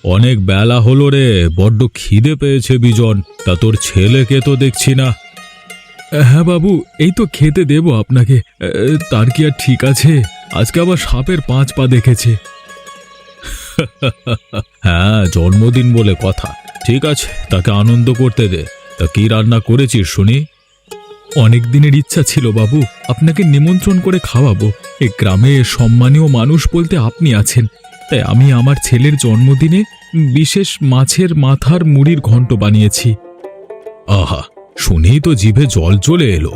অনেক বেলা হলো রে, বড্ড খিদে পেয়েছে বিজন। তা তোর ছেলেকে তো দেখছি না। হ্যাঁ বাবু, এই তো খেতে দেব আপনাকে। তার কি আর ঠিক আছে? আজকে আবার সাপের 5 পা দেখেছে। হ্যাঁ, জন্মদিন বলে কথা। ঠিক আছে, তাকে আনন্দ করতে দে। তা কি রান্না করেছিস শুনি? অনেক দিনের ইচ্ছা ছিল বাবু, আপনাকে নিমন্ত্রণ করে খাওয়াবো। এই গ্রামে সম্মানীয় মানুষ বলতে আপনি আছেন, তাই আমি আমার ছেলের জন্মদিনে বিশেষ মাছের মাথার মুড়ির ঘন্ট বানিয়েছি। আহা, শুনেই তো জিভে জল চলে এলো।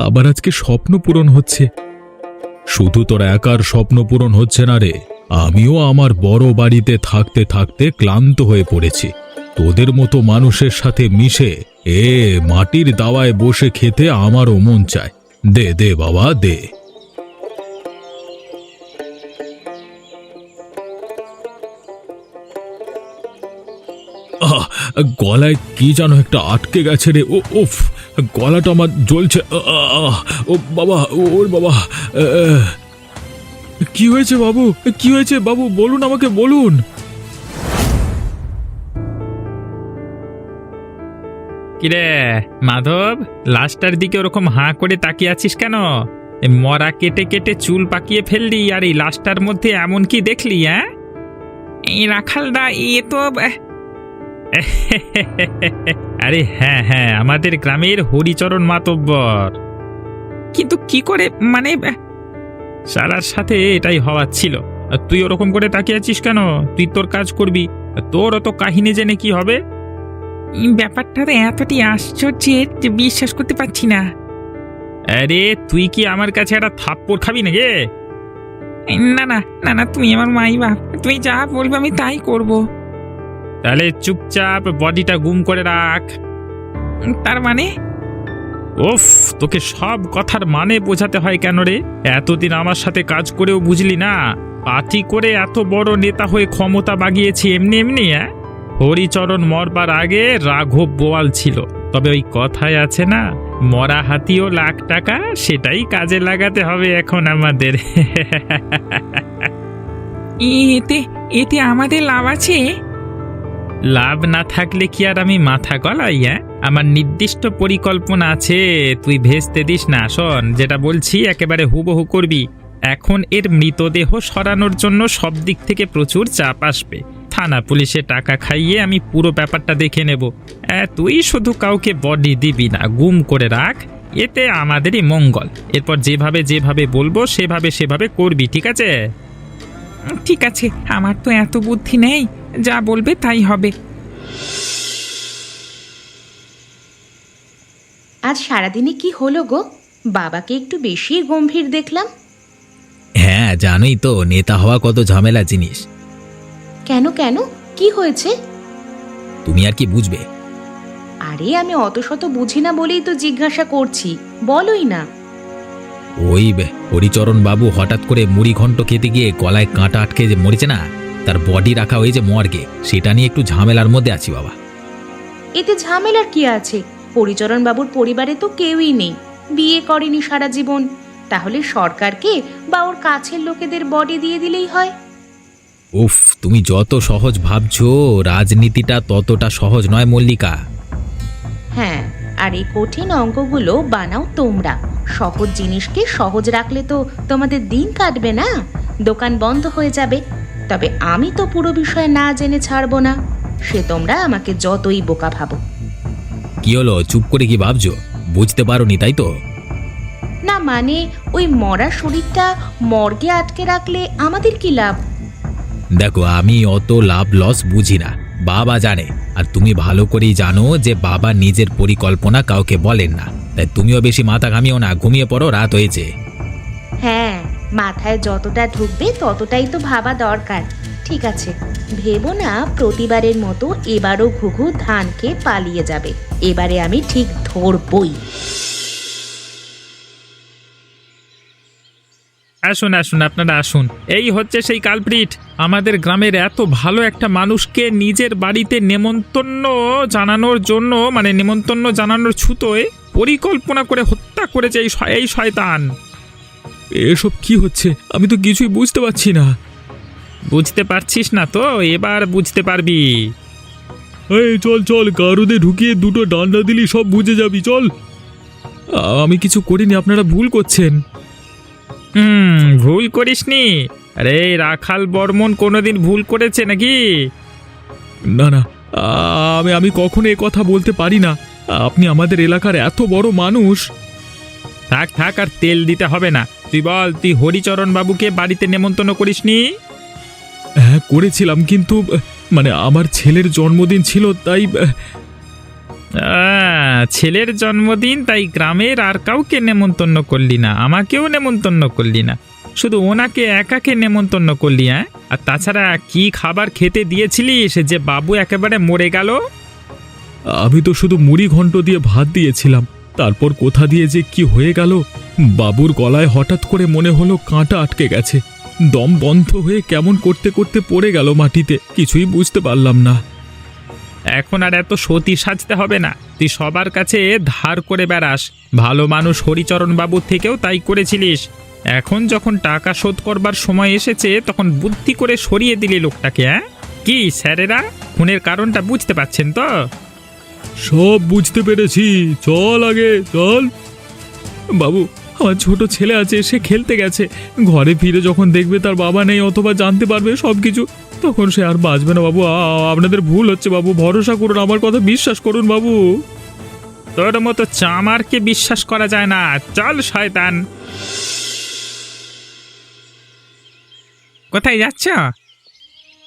আবার আজকে স্বপ্ন পূরণ হচ্ছে। শুধু তোর একার স্বপ্ন পূরণ হচ্ছে না রে, আমিও আমার বড় বাড়িতে থাকতে থাকতে ক্লান্ত হয়ে পড়েছি। তোদের মতো মানুষের সাথে মিশে মাটির দাওয়ায় বসে খেতে আমারও মন চায়। দে দে বাবা, দে। গলায় কি যেন একটা আটকে গেছে রে। উফ, গলাটা আমার জ্বলছে। ও বাবা, ওর বাবা। কি হয়েছে বাবু? কি হয়েছে বাবু? বলুন, আমাকে বলুন। কিরে মাধব, লাশটার দিকে ওরকম হাঁ করে তাকিয়ে আছিস কেন? মরা কেটে কেটে চুল পাকিয়ে ফেললি, আর এই লাশটার মধ্যে এমন কি দেখলি? হ্যাঁ, এই রাখালদা, এ তো আরে হ্যাঁ হ্যাঁ, আমাদের গ্রামের হরিচরণ মাতব্বর। কিন্তু কি করে, মানে শালার সাথে এটাই হওয়ার ছিল। আর তুই ওরকম করে তাকিয়ে আছিস কেন? তুই তোর কাজ করবি, তোর অত কাহিনী জেনে কি হবে? ব্যাপারটা তো এতটাই আশ্চর্যের যে বিশ্বাস করতে পারছি না। আরে তুই কি আমার কাছে একটা থাপ্পড় খাবি নাকি? না না না না, তুমি আমার মাই বাপ, তুমি যা বলবে আমি তাই করব। তাহলে চুপচাপ বডিটা গুম করে রাখ। তার মানে? ওফ, তোকে সব কথার মানে বোঝাতে হয় কেন রে? এতদিন আমার সাথে কাজ করেও বুঝলি না? পার্টি করে এত বড় নেতা হয়ে ক্ষমতা বাগিয়েছি এমনি এমনি? হরিচরণ মরবার আগে রাঘব বোয়াল ছিল, তবে ওই কথায় আছে না, মরা হাতিও লাখ টাকা, সেটাই কাজে লাগাতে হবে এখন আমাদের। এতে এতে আমাদের লাভ আছে? লাভ না থাকলে কি আর আমি মাথা গলাই? আমার নির্দিষ্ট পরিকল্পনা আছে, তুই ভেস্তে দিস না। শোন, যেটা বলছি একেবারে হুবহু করবি। এখন এর মৃতদেহ সরানোর জন্য সব দিক থেকে প্রচুর চাপ আসবে। থানা পুলিশে টাকা খাইয়ে আমি পুরো ব্যাপারটা দেখে নেব। তুই শুধু কাউকে বডি দিবি না, গুম করে রাখ, এতে আমাদেরই মঙ্গল। এরপর যেভাবে যেভাবে বলবো সেভাবে সেভাবে করবি, ঠিক আছে? ঠিক আছে, আমার তো এত বুদ্ধি নেই, যা বলবে তাই হবে। আজ সারাদিনে কি হলো গো? বাবাকে একটু বেশি গম্ভীর দেখলাম। হ্যাঁ, জানোই তো নেতা হওয়া কত ঝামেলা জিনিস। কেন কেন, কি হয়েছে? তুমি আর কি বুঝবে? আরে আমি অত শত বুঝি না বলেই তো জিজ্ঞাসা করছি, বলোই না। ওই হরিচরণ বাবু হঠাৎ করে মুড়ি ঘন্ট খেতে গিয়ে গলায় কাঁটা আটকে যে মরেছে না, তার বডি রাখা হয়েছে মর্গে। সেটা নিয়ে একটু ঝামেলার মধ্যে আছি বাবা। এতে ঝামেলার কি আছে? হরিচরণ বাবুর পরিবারে তো কেউই নেই, বিয়ে করেনি সারা জীবন। তাহলে সরকারকে বা ওর কাছের লোকেদের বডি দিয়ে দিলেই হয়। উফ, তুমি যত সহজ ভাবছো, রাজনীতিটা ততটা সহজ নয় মল্লিকা। হ্যাঁ, আর এই কঠিন অঙ্কগুলো বানাও তোমরা। সহজ জিনিসকে সহজ রাখলে তো তোমাদের দিন কাটবে না, দোকান বন্ধ হয়ে যাবে। তবে আমি তো পুরো বিষয় না জেনে ছাড়বো না, সে তোমরা আমাকে যতই বোকা ভাবো। কি হলো, চুপ করে কি ভাবছো? বুঝতে পারোনি তাই তো? না মানে, ওই মরা শরীরটা মর্গে আটকে রাখলে আমাদের কি লাভ? দেখো, আমি অত লাভ লস বুঝি না, বাবা জানে। আর তুমি ভালো করেই জানো যে বাবা নিজের পরিকল্পনা কাউকে বলেন না। তাই তুমিও বেশি মাথা ঘামিও না, ঘুমিয়ে পড়ো, রাত হয়েছে। হ্যাঁ, মাথায় যতটা ঢুকবে ততটাই তো ভাবা দরকার। ঠিক আছে, ভেবো না প্রতিবারের মতো এবারও ঘুঘু ধান খেয়ে পালিয়ে যাবে। এবারে আমি ঠিক ধরবই। আসুন আসুন, আপনারা আসুন। এই হচ্ছে সেই কালপ্রিট। আমাদের গ্রামের এত ভালো একটা মানুষকে নিজের বাড়িতে নেমন্তন্ন জানানোর জন্য, মানে নেমন্তন্ন জানানোর ছুতোয় পরিকল্পনা করে হত্যা করেছে এই শয়তান। এসব কি হচ্ছে? আমি তো কিছুই বুঝতে পারছি না। বুঝতে পারছিস না তো, এবার বুঝতে পারবি। এই চল চল, গারদে ঢুকিয়ে দুটো ডান্ডা দিলি সব বুঝে যাবি, চল। আমি কিছু করিনি, আপনারা ভুল করছেন। ভুল করিসনি? আরে রাখাল বর্মন কোনোদিন ভুল করেছে নাকি? না না, আমি কখনো এ কথা বলতে পারি না। আপনি আমাদের এলাকার এত বড় মানুষ। থাক থাক, আর তেল দিতে হবে না। তুই বল, তুই হরিচরণ বাবুকে বাড়িতে নেমন্তন্ন করিসনি? হ্যাঁ করেছিলাম, কিন্তু মানে আমার ছেলের জন্মদিন ছিল তাই। ছেলের জন্মদিন তাই গ্রামের আর কাউকে নেমন্তন্ন করলি না, আমাকেও নেমন্তন্ন করলি না, শুধু ওনাকে একাকে নেমন্তন্ন করলি। হ্যাঁ, আর তাছাড়া কি খাবার খেতে দিয়েছিলিস যে বাবু একেবারে মরে গেল? আমি তো শুধু মুড়ি ঘন্ট দিয়ে ভাত দিয়েছিলাম, তারপর কোথা দিয়ে যে কি হয়ে গেল। বাবুর গলায় হঠাৎ করে মনে হলো কাঁটা আটকে গেছে, দম বন্ধ হয়ে কেমন করতে করতে পড়ে গেল মাটিতে, কিছুই বুঝতে পারলাম না। এখন আর এত সতী সাজতে হবে না, তুই সবার কাছে ধার করে বেড়াস। ভালো মানুষ হরিচরণ বাবুর থেকেও তাই করেছিলিস। এখন যখন টাকা শোধ করবার সময় এসেছে তখন বুদ্ধি করে সরিয়ে দিলি লোকটাকে। হ্যাঁ কি স্যারেরা, খুনের কারণটা বুঝতে পারছেন তো? সব বুঝতে পেরেছি, চল আগে চল। বাবু, আমার ছোট ছেলে আছে, সে খেলতে গেছে, ঘরে ফিরে যখন দেখবে তার বাবা নেই অথবা জানতে পারবে সব কিছু, তখন সে আর বাঁচবে না বাবু। আপনাদের ভুল হচ্ছে বাবু, ভরসা করুন, আমার কথা বিশ্বাস করুন বাবু। তোর মতো চামারকে বিশ্বাস করা যায় না, চল শয়তান। কোথায় যাচ্ছ?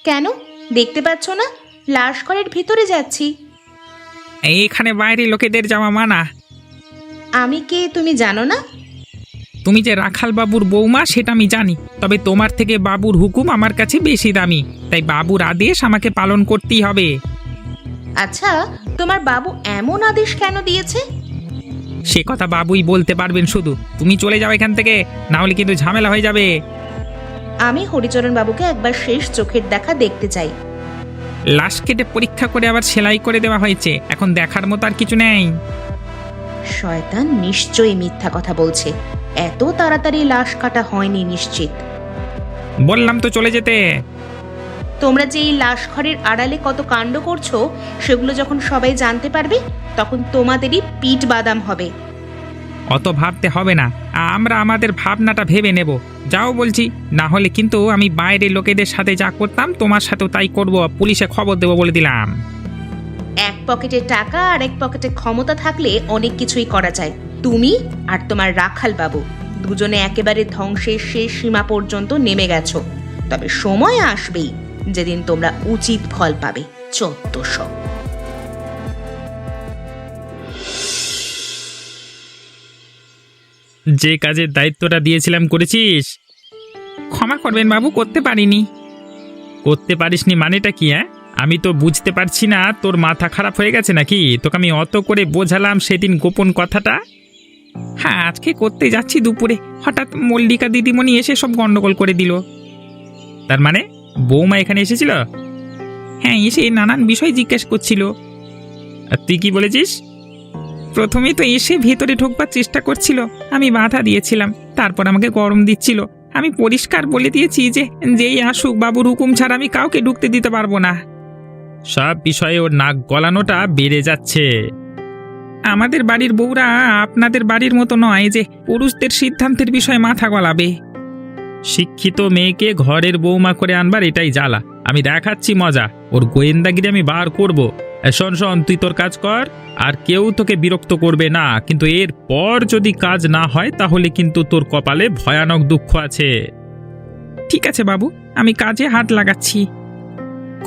কেন দেখতে পাচ্ছ না? লাশ ঘরের ভিতরে যাচ্ছি। এইখানে বাইরে লোকেদের যাওয়া মানা। আমি কে তুমি জানো না? তুমি যে রাখাল বাবুর বৌমা সেটা আমি জানি, তবে তোমার থেকে বাবুর হুকুম আমার কাছে বেশি দামি, তাই বাবুর আদেশ আমাকে পালন করতেই হবে। আচ্ছা, তোমার বাবু এমন আদেশ কেন দিয়েছে? সে কথা বাবুই বলতে পারবেন, শুধু তুমি চলে যাও এখান থেকে, না হলে কিন্তু ঝামেলা হয়ে যাবে। আমি হরিচরণ বাবুকে একবার শেষ চোখের দেখা দেখতে চাই। লাশ কেটে পরীক্ষা করে আবার সেলাই করে দেওয়া হয়েছে, এখন দেখার মতো আর কিছু নেই। শয়তান নিশ্চয়ই মিথ্যা কথা বলছে, এত তাড়াতাড়ি লাশ কাটা হয়নি নিশ্চিত। বললাম তো চলে যেতে। তোমরা যে এই লাশ ঘরের আড়ালে কত কাণ্ড করছো, সেগুলো যখন সবাই জানতে পারবে তখন তোমাদেরই পিঠ বাদাম হবে। অত ভাবতে হবে না, আমরা আমাদের ভাবনাটা ভেবে নেব। যাও বলছি, না হলে কিন্তু আমি বাইরের লোকেদের সাথে যা করতাম তোমার সাথেও তাই করব, পুলিশে খবর দেবো বলে দিলাম। এক পকেটে টাকা আর এক পকেটে ক্ষমতা থাকলে অনেক কিছুই করা যায়। তুমি আর তোমার রাখাল বাবু দুজনে একেবারে ধ্বংসের শেষ সীমা পর্যন্ত নেমে গেছো, তবে সময় আসবেই যেদিন তোমরা উচিত ফল পাবে। 1400। যে কাজের দায়িত্বটা দিয়েছিলাম করেছিস? ক্ষমা করবেন বাবু, করতে পারিনি। করতে পারিসনি মানেটা কি? হ্যাঁ, আমি তো বুঝতে পারছি না, তোর মাথা খারাপ হয়ে গেছে নাকি? তোকে আমি অত করে বোঝালাম সেদিন গোপন কথাটা। হ্যাঁ, আজকে করতে যাচ্ছি দুপুরে হঠাৎ মল্লিকা দিদিমণি এসে সব গন্ডগোল করে দিল। তার মানে বৌমা এখানে এসেছিল? হ্যাঁ, এসে নানান বিষয় জিজ্ঞেস করছিল। আর তুই কি বলেছিস? প্রথমে তো এসে ভেতরে ঢোকবার চেষ্টা করছিল, আমি বাধা দিয়েছিলাম, তারপর আমাকে গরম দিচ্ছিল। আমি পরিষ্কার বলে দিয়েছি যে যেই আসুক বাবুর হুকুম ছাড়া আমি কাউকে ঢুকতে দিতে পারবো না। সব বিষয়ে ওর নাক গলানোটা বেড়ে যাচ্ছে। আমাদের বাড়ির বউরা আপনাদের বাড়ির মতো নয় যে পুরুষদের সিদ্ধান্তের বিষয়ে মাথা গলাবে। শিক্ষিত মেয়েকে ঘরের বৌমা করে আনবার এটাই জ্বালা। আমি দেখাচ্ছি মজা, ওর গোয়েন্দাগিরি আমি বার করব। শোন শোন, তুই তোর কাজ কর, আর কেউ তোকে বিরক্ত করবে না, কিন্তু এর পর যদি কাজ না হয় তাহলে কিন্তু তোর কপালে ভয়ানক দুঃখ আছে। ঠিক আছে বাবু, আমি কাজে হাত লাগাচ্ছি।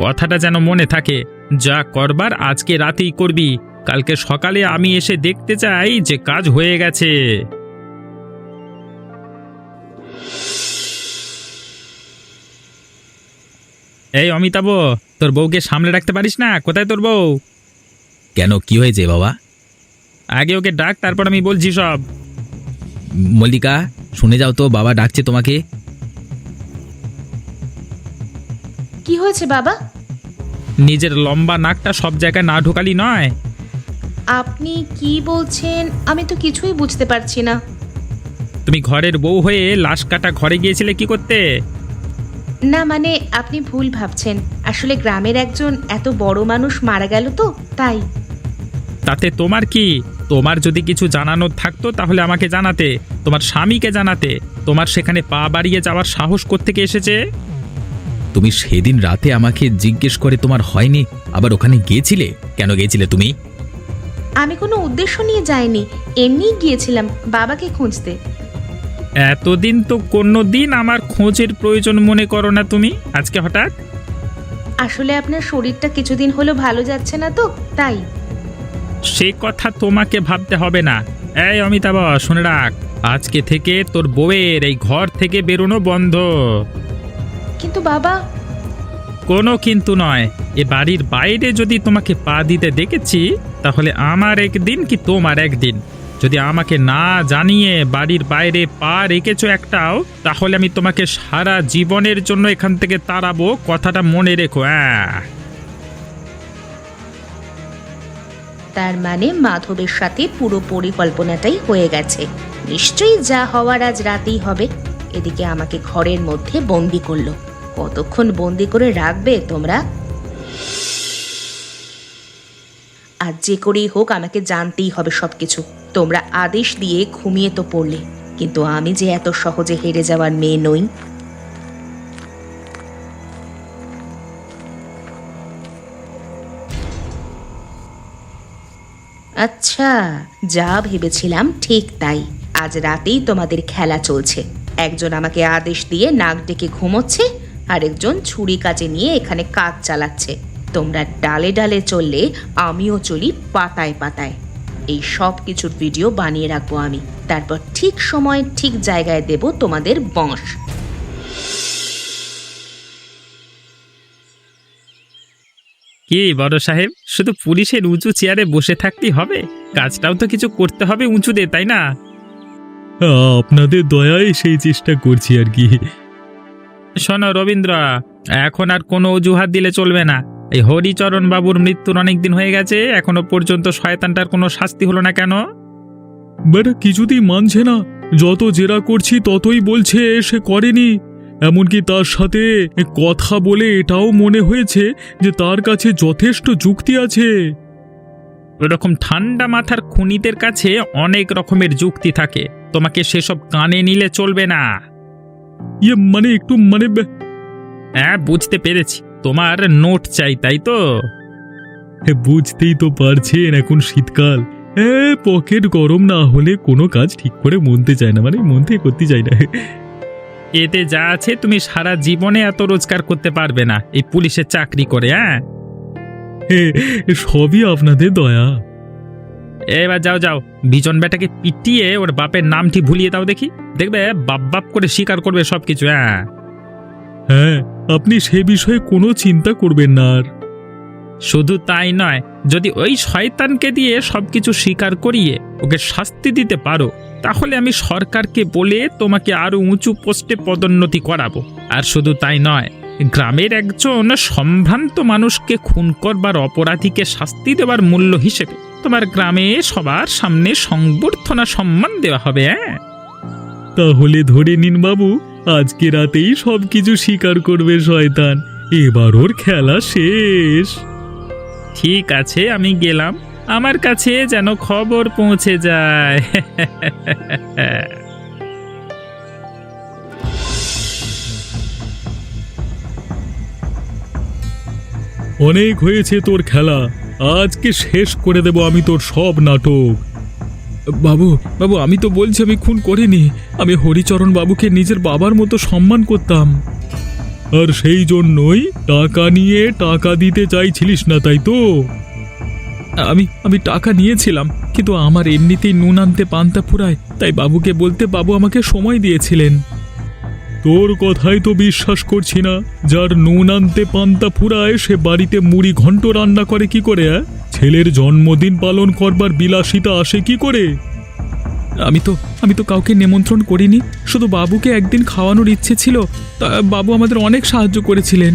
কথাটা যেন মনে থাকে, যা করবার আজকে রাতেই করবি, কালকে সকালে আমি এসে দেখতে চাই যে কাজ হয়ে গেছে। এই অমিতাভ, তোর বউকে সামলে রাখতে পারিস না? কোথায় তোর বউ? কেন, কি হয়েছে বাবা? আগে ওকে ডাক, তারপর আমি বলছি সব। মল্লিকা, শুনে যাও তো, বাবা ডাকছে তোমাকে। কি হয়েছে বাবা? নিজের লম্বা নাকটা সব জায়গায় না ঢোকালি নয়। আপনি কি বলছেন আমি তো কিছুই বুঝতে পারছি না। তুমি ঘরের বউ হয়ে লাশ কাটা ঘরে গিয়েছিলে কি করতে? না মানে আপনি ভুল ভাবছেন, আসলে গ্রামের একজন এত বড় মানুষ মারা গেল তো তাই। তাতে তোমার কি? তোমার যদি কিছু জানানোর থাকতো তাহলে আমাকে জানাতে, তোমার স্বামীকে জানাতে। তোমার সেখানে পা বাড়িয়ে যাওয়ার সাহস কোত্থেকে এসেছে? তুমি সেদিন রাতে আমাকে জিজ্ঞেস করে তোমার হয়নি, আবার ওখানে গিয়েছিলে? কেন গিয়েছিলে তুমি? আমি কোনো উদ্দেশ্য নিয়ে যাইনি, এমনিই গিয়েছিলাম বাবাকে খুঁজতে। এতদিন তো কোনো দিন আমার খোঁজের প্রয়োজন মনে করো না তুমি, আজকে হঠাৎ? আসলে আপনার শরীরটা কিছুদিন হলো ভালো যাচ্ছে না তো তাই। সে কথা তোমাকে ভাবতে হবে না। এই অমিতাভ, শুনে রাখ, আজকে থেকে তোর বউয়ের এই ঘর থেকে বেরোনো বন্ধ। কিন্তু বাবা। কোনো কিন্তু নয়। এ বাড়ির বাইরে যদি তোমাকে পা দিতে দেখেছি তাহলে আমার একদিন কি তোমার একদিন। যদি আমাকে না জানিয়ে বাড়ির বাইরে পা রেখেছো একটাও, তাহলে আমি তোমাকে সারা জীবনের জন্য এখান থেকে তাড়াবো, কথাটা মনে রেখো। তার মানে মাধবের সাথে পুরো পরিকল্পনাটাই হয়ে গেছে। নিশ্চয়ই যা হওয়ার আজ রাতেই হবে। এদিকে আমাকে ঘরের মধ্যে বন্দি করলো, কতক্ষণ বন্দি করে রাখবে তোমরা? আজ যে করেই হোক আমাকে জানতেই হবে সবকিছু। তোমরা আদেশ দিয়ে ঘুমিয়ে তো পড়লে, কিন্তু আমি যে এত সহজে হেরে যাওয়ার মেয়ে নই। আচ্ছা, যা ভেবেছিলাম ঠিক তাই। আজ রাতেই তোমাদের খেলা চলছে। একজন আমাকে আদেশ দিয়ে নাক ডেকে ঘুমোচ্ছে, আরেকজন ছুরি কাজে নিয়ে এখানে কাজ চালাচ্ছে। তোমরা ডালে ডালে চললে আমিও চলি পাতায় পাতায়। এই সব কিছুর ভিডিও বানিয়ে রাখবো আমি, তারপর ঠিক সময় ঠিক জায়গায় দেব তোমাদের বঁশ। কি বড় সাহেব, শুধু পুলিশের উঁচু চেয়ারে বসে থাকতেই হবে? কাজটাও তো কিছু করতে হবে উঁচুতে, তাই না? আপনাদের দয়ায় সেই চেষ্টা করছি আর কি। শোনো রবীন্দ্র, এখন আর কোনো অজুহাত দিলে চলবে না। এই হরিচরণ বাবুর মৃত্যুর অনেক দিন হয়ে গেছে, এখনো পর্যন্ত শয়তানটার কোনো শাস্তি হলো না কেন? বেটা কিছুতেই মানছে না, যত জেরা করছি ততই বলছে সে করেনি। এমনকি তার সাথে কথা বলে এটাও মনে হয়েছে যে তার কাছে যথেষ্ট যুক্তি আছে। ওরকম ঠান্ডা মাথার খুনিদের কাছে অনেক রকমের যুক্তি থাকে, তোমাকে সেসব কানে নিলে চলবে না। মানে একটু হ্যাঁ, বুঝতে পেরেছি, তোমার নোট চাই তাই তো? বুঝতেই তো পারছেন এখন শীতকাল, পকেট গরম না হলে কোনো কাজ ঠিক করে মনতে চায় না, মন থেকে করতে চায় না। এতে যা আছে তুমি সারা জীবনে এত রোজগার করতে পারবে না এই পুলিশের চাকরি করে। সবই আপনাদের দয়া। এবার যাও যাও, বিজন বেটাকে পিটিয়ে ওর বাপের নামটি ভুলিয়ে দাও দেখি, দেখবে বাপ বাপ করে স্বীকার করবে সবকিছু। হ্যাঁ, আপনি সে বিষয়ে কোনো চিন্তা করবেন না। আর শুধু তাই নয়, যদি ওই শয়তানকে দিয়ে সবকিছু স্বীকার করিয়ে ওকে শাস্তি দিতে পারো, তাহলে আমি সরকারকে বলে তোমাকে আরো উঁচু পোস্টে পদোন্নতি করাবো। আর শুধু তাই নয়, গ্রামের একজন সম্ভ্রান্ত মানুষকে খুন করবার অপরাধীকে শাস্তি দেওয়ার মূল্য হিসেবে তোমার গ্রামে সবার সামনে সংবর্ধনা সম্মান দেওয়া হবে। তাহলে ধরে নিন বাবু, আজকে রাতেই সবকিছু স্বীকার করবে শয়তান। এবার ওর খেলা শেষ। ঠিক আছে, আমি গেলাম, আমার কাছে যেন খবর পৌঁছে যায়। অনেক হয়েছে তোর খেলা, আজকে শেষ করে দেব আমি তোর সব নাটক। বাবু বাবু, আমি তো বলছি আমি খুন করিনি। আমি হরিচরণ বাবুকে নিজের বাবার মতো সম্মান করতাম। আর সেই জন্যই টাকা নিয়ে টাকা দিতে চাইছিলিস না, তাই তো? আমি টাকা নিয়েছিলাম, কিন্তু আমার এমনিতেই নুন আনতে পান্তা ফুরায়, তাই বাবুকে বলতে বাবু আমাকে সময় দিয়েছিলেন। তোর কথাই তো বিশ্বাস করছি না। যার নুন আনতে পান্তা ফুরায় সে বাড়িতে মুড়ি ঘন্ট রান্না করে কি করে? ছেলের জন্মদিন পালন করবার বিলাসিতা আসে কি করে? আমি তো কাউকে নিমন্ত্রণ করিনি, শুধু বাবুকে একদিন খাওয়ানোর ইচ্ছে ছিল, তা বাবু আমাদের অনেক সাহায্য করেছিলেন।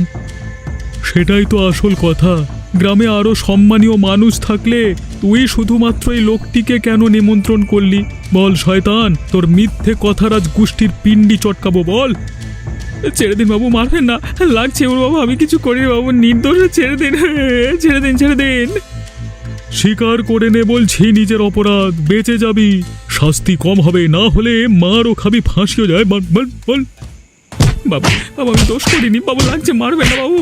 সেটাই তো আসল কথা। গ্রামে আরো সম্মানীয় মানুষ থাকলে তুই শুধুমাত্র এই লোকটিকে কেন নিমন্ত্রণ করলি? বল শয়তান, তোর মিথ্যে কথার আজ গোষ্ঠীর পিণ্ডি চটকাবো, বল। ছেড়ে দিন বাবু, মারবেন না, লাগছে ওর বাবু, আমি কিছু করিনি বাবু, নির্দোষ, ছেড়ে দিন, ছেড়ে দিন, ছেড়ে দিন। স্বীকার করে নে বলছি নিজের অপরাধ, বেঁচে যাবি, শাস্তি কম হবে, না হলে মারও খাবি, ফাঁসিও যায়। বল বল বল। বাবু বাবু আমি দোষ করিনি বাবু, লাগছে, মারবেন না বাবু।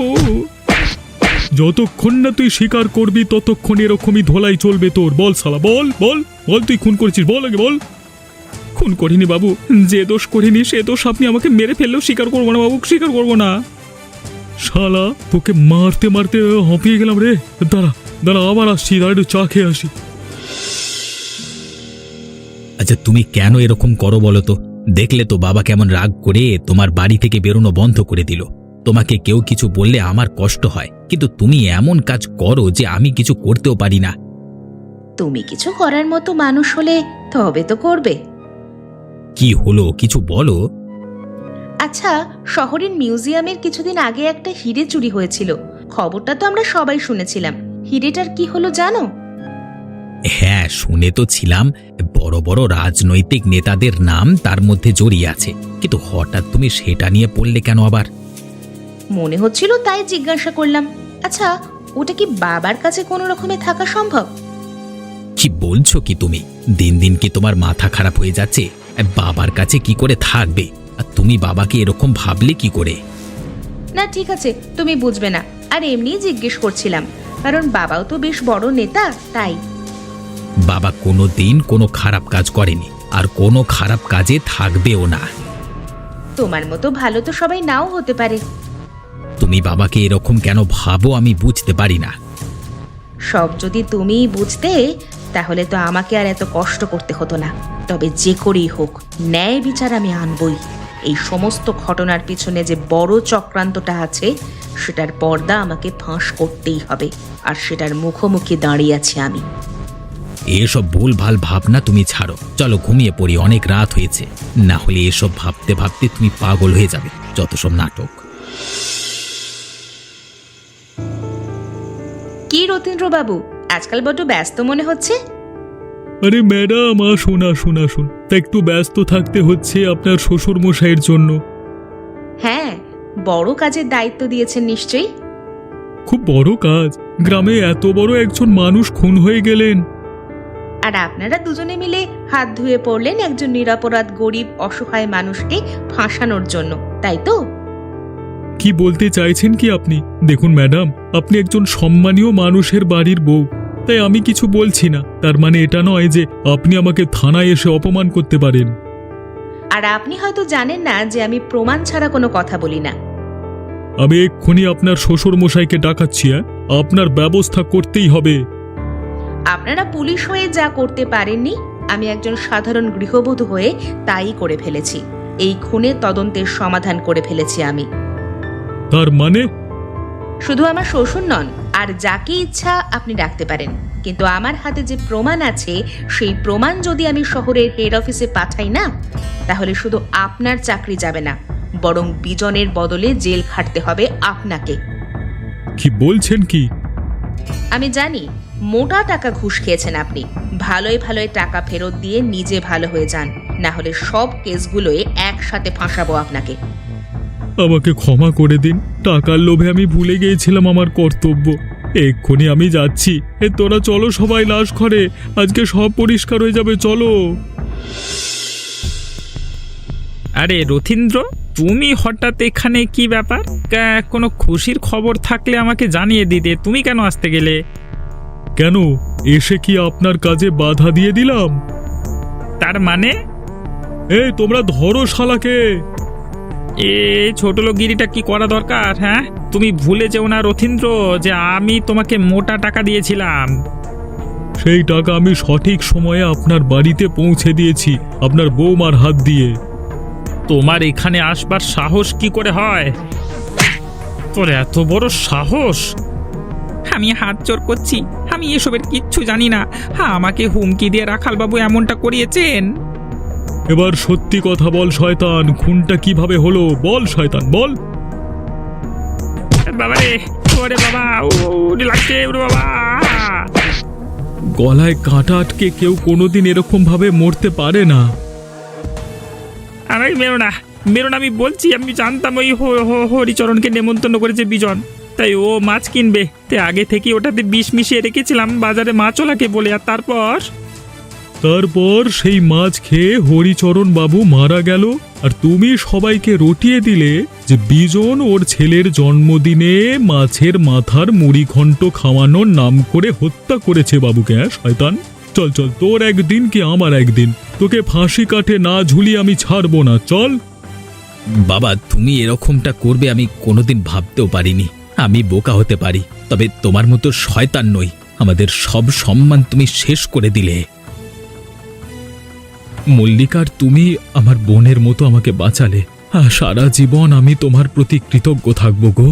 যতক্ষণ না তুই স্বীকার করবি ততক্ষণ এরকমই ধোলাই চলবে তোর। বল শালা, বল বল বল, তুই খুন করেছিস, বল আগে বল। খুন করিনি বাবু, যে দোষ করিনি সে দোষ আপনি আমাকে মেরে ফেললেও স্বীকার করবো না বাবু, স্বীকার করবো না। শালা তোকে মারতে মারতে হাঁপিয়ে গেলাম রে। দাঁড়া দাঁড়া, আবার আসছি, দাঁড়া একটু চা খেয়ে আসি। আচ্ছা তুমি কেন এরকম করো বলো তো? দেখলে তো বাবা কেমন রাগ করে তোমার বাড়ি থেকে বেরোনো বন্ধ করে দিল। তোমাকে কেউ কিছু বললে আমার কষ্ট হয়, কিন্তু তুমি এমন কাজ করো যে আমি কিছু করতেও পারি না। তুমি কিছু করার মতো মানুষ হলে তবে তো করবে। কি হলো কিছু বলো। আচ্ছা, শহরের মিউজিয়ামের কিছুদিন আগে একটা হিরে চুরি হয়েছিল, খবরটা তো আমরা সবাই শুনেছিলাম। হিরেটার কি হলো জানো? হ্যাঁ শুনে তো ছিলাম, বড় বড় রাজনৈতিক নেতাদের নাম তার মধ্যে জড়িয়ে আছে, কিন্তু হঠাৎ তুমি সেটা নিয়ে পড়লে কেন আবার? মনে হচ্ছিল তাই জিজ্ঞাসা করলাম। আচ্ছা, ওটা কি বাবার কাছে কোনো রকমে থাকা সম্ভব? কি বলছো কি তুমি? দিন দিন কি তোমার মাথা খারাপ হয়ে যাচ্ছে? বাবার কাছে কি করে থাকবে? আর তুমি বাবাকে এরকম ভাবলে কি করে? না ঠিক আছে, তুমি বুঝবে না, আর এমনি জিজ্ঞেস করছিলাম, কারণ বাবাও তো বেশ বড় নেতা, তাই। বাবা কোনো দিন কোনো খারাপ কাজ করেনি, আর কোনো খারাপ কাজে থাকবেও না। তোমার মতো ভালো তো সবাই নাও হতে পারে। তুমি বাবাকে এরকম কেন ভাবো আমি বুঝতে পারি না। সব যদি তুমিই বুঝতে, তাহলে তো আমাকে আর এত কষ্ট করতে হতো না। তবে যে করেই হোক ন্যায় বিচার আমি আনবই। এই সমস্ত ঘটনার পিছনে যে বড় চক্রান্তটা আছে সেটার পর্দা আমাকে ফাঁস করতেই হবে, আর সেটার মুখোমুখি দাঁড়িয়ে আছি আমি। এসব ভুলভাল ভাবনা তুমি ছাড়ো, চলো ঘুমিয়ে পড়ি, অনেক রাত হয়েছে। না হলে এসব ভাবতে ভাবতে তুমি পাগল হয়ে যাবে। যত সব নাটক। কি রতীন্দ্র বাবু, আজকাল বড্ড ব্যস্ত মনে হচ্ছে। আরে ম্যাডাম, আসুন আসুন আসুন, তা একটু ব্যস্ত থাকতে হচ্ছে আপনার শ্বশুর মশাইয়ের জন্য। হ্যাঁ, বড় কাজের দায়িত্ব দিয়েছেন নিশ্চয়ই। খুব বড় কাজ, গ্রামে এত বড় একজন মানুষ খুন হয়ে গেলেন। আর আপনারা দুজনে মিলে হাত ধুয়ে পড়লেন একজন নিরপরাধ গরিব অসহায় মানুষকে ফাঁসানোর জন্য, তাই তো? কি বলতে চাইছেন কি আপনি? দেখুন ম্যাডাম, আপনি একজন সম্মানীয় মানুষের বাড়ির বউ, তাই আমি কিছু বলছি না, তার মানে এটা নয় যে আপনি আমাকে থানায় এসে অপমান করতে পারেন। আর আপনি হয়তো জানেন না যে আমি প্রমাণ ছাড়া কোনো কথা বলি না। আমি এক্ষুনি আপনার শ্বশুর মশাইকে ডাকাচ্ছি। আপনার ব্যবস্থা করতেই হবে। আপনারা পুলিশ হয়ে যা করতে পারেননি, আমি একজন সাধারণ গৃহবধূ হয়ে তাই করে ফেলেছি। এই খুনের তদন্তের সমাধান করে ফেলেছি আমি। তার মানে? শুধু আমার শ্বশুর নন, আর যাকে ইচ্ছা আপনি ডাকতে পারেন, কিন্তু আমার হাতে যে প্রমাণ আছে সেই প্রমাণ যদি আমি শহরের হেড অফিসে পাঠাই না, তাহলে শুধু আপনার চাকরি যাবে না, বরং বিজনের বদলে জেল খাটতে হবে আপনাকে। কি বলছেন কি? আমি জানি মোটা টাকা ঘুষ খেয়েছেন আপনি। ভালোই ভালোই টাকা ফেরত দিয়ে নিজে ভালো হয়ে যান, না হলে সব কেসগুলোয় একসাথে ফাঁসাবো আপনাকে। আমাকে ক্ষমা করে দিন, টাকার লোভে আমি ভুলে গিয়েছিলাম আমার কর্তব্য। এক্ষুনি আমি যাচ্ছি। তোরা চলো সবাই লাশ ঘরে, আজকে সব পরিষ্কার হয়ে যাবে, চলো। আরে রথীন্দ্র, তুমি হঠাৎ এখানে, কি ব্যাপার? কোনো খুশির খবর থাকলে আমাকে জানিয়ে দিতে, তুমি কেন আসতে গেলে? কেন, এসে কি আপনার কাজে বাধা দিয়ে দিলাম? তার মানে? এই তোমরা ধরো শালাকে। এই ছোট লোকগিরিটা কি করা দরকার? হ্যাঁ, তুমি ভুলে যেও না রথীন্দ্র যে আমি তোমাকে মোটা টাকা দিয়েছিলাম। সেই টাকা আমি সঠিক সময়ে আপনার বাড়িতে পৌঁছে দিয়েছি, আপনার বৌমার হাত দিয়ে। তোমার এখানে আসবার সাহস কি করে হয়? তোর এত বড় সাহস! আমি হাত জোর করছি, আমি এসবের কিচ্ছু জানি না। হ্যাঁ, আমাকে হুমকি দিয়ে রাখাল বাবু এমনটা করিয়েছেন। এবার সত্যি কথা বল শয়তান, খুনটা কিভাবে হলো বল শয়তান, বল। বাবা রে, ওরে বাবা, ও লাগছে ওরে বাবা। গলায় কাঁটা আটকে কেউ কোনোদিন এরকম ভাবে মরতে পারে না। আরে মেরো না, মেরুন, আমি বলছি আমি জানতাম ওই হরিচরণকে নেমন্তন্ন করেছে বিজন, তাই ও মাছ কিনবে, তাই আগে থেকে ওটাতে বিষ মিশিয়ে রেখেছিলাম বাজারে মাছওয়ালাকে বলে। আর তারপর সেই মাছ খেয়ে হরিচরণ বাবু মারা গেল, আর তুমি সবাইকে রটিয়ে দিলে যে বিজন ওর ছেলের জন্মদিনে মাছের মাথার মুড়িঘণ্ট খাওয়ানোর নাম করে হত্যা করেছে বাবুকে। হ্যাঁ শয়তান, চল চল, তোর একদিন কি আমার একদিন, তোকে ফাঁসি কাঠে না ঝুলিয়ে আমি ছাড়বো না, চল। বাবা, তুমি এরকমটা করবে আমি কোনোদিন ভাবতেও পারিনি। আমি বোকা হতে পারি, তবে তোমার মতো শয়তান নই। আমাদের সব সম্মান তুমি শেষ করে দিলে। মল্লিকার, তুমি আমার বোনের মতো আমাকে বাঁচালে। সারা জীবন আমি তোমার প্রতি কৃতজ্ঞ থাকবো গো।